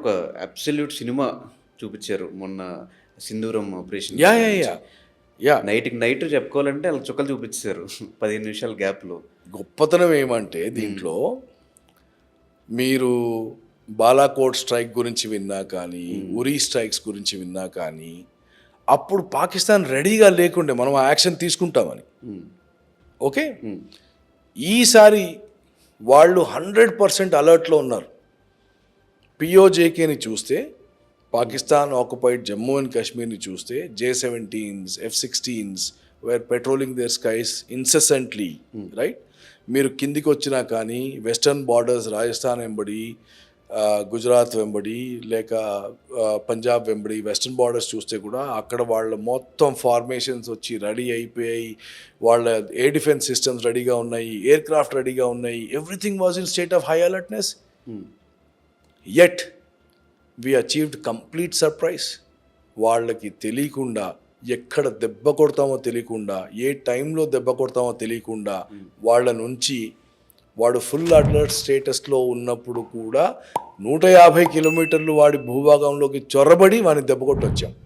ఒక absolute cinema చూపిచ్చారు మొన్న 'సింధూరం' operation yeah! Yeah! సంబంధించి. యాహ్! యాహ్! నైట్‌కి నైట్ చెప్పుకోవాలంటే ఆళ్ళ చుక్కలు చూపిచ్చేసారు 15 నిమిషాల గ్యాప్‌లో. గొప్పతనం ఏమంటే దీంట్లో మీరు బాలాకోట్ స్ట్రైక్ గురించి విన్నా కానీ, ఉరీ స్ట్రైక్స్ గురించి విన్నా కానీ, అప్పుడు పాకిస్తాన్ రెడీగా లేకుండే మనం ఆ యాక్షన్ తీసుకుంటామని. హ్మ్. ఓకే. హ్మ్. ఈసారి వాళ్ళు 100% అలర్ట్‌లో ఉన్నారు. పిఓజేకేని చూస్తే, పాకిస్తాన్ ఆక్యుపైడ్ జమ్మూ అండ్ కాశ్మీర్‌ని చూస్తే J-17s, F-16s were patrolling their skies incessantly right. మీరు కిందికి వచ్చినా కానీ వెస్టర్న్ బార్డర్స్ రాజస్థాన్ వెంబడి, గుజరాత్ వెంబడి లేక పంజాబ్ వెంబడి వెస్టర్న్ బార్డర్స్ చూస్తే కూడా అక్కడ వాళ్ళ మొత్తం ఫార్మేషన్స్ వచ్చి రెడీ అయిపోయాయి. వాళ్ళ ఎయిర్ డిఫెన్స్ సిస్టమ్స్ రెడీగా ఉన్నాయి, ఎయిర్ క్రాఫ్ట్ రెడీగా ఉన్నాయి. Everything was in state of high alertness. Yet we achieved complete surprise. వాళ్ళకి తెలియకుండా, ఎక్కడ దెబ్బ కొడతామో తెలియకుండా, ఏ టైంలో దెబ్బ కొడతామో తెలియకుండా వాళ్ళ నుంచి వాడు ఫుల్ అలర్ట్ స్టేటస్లో ఉన్నప్పుడు కూడా 150 కిలోమీటర్లు వాడి భూభాగంలోకి చొరబడి వాడిని దెబ్బ కొట్టొచ్చాం.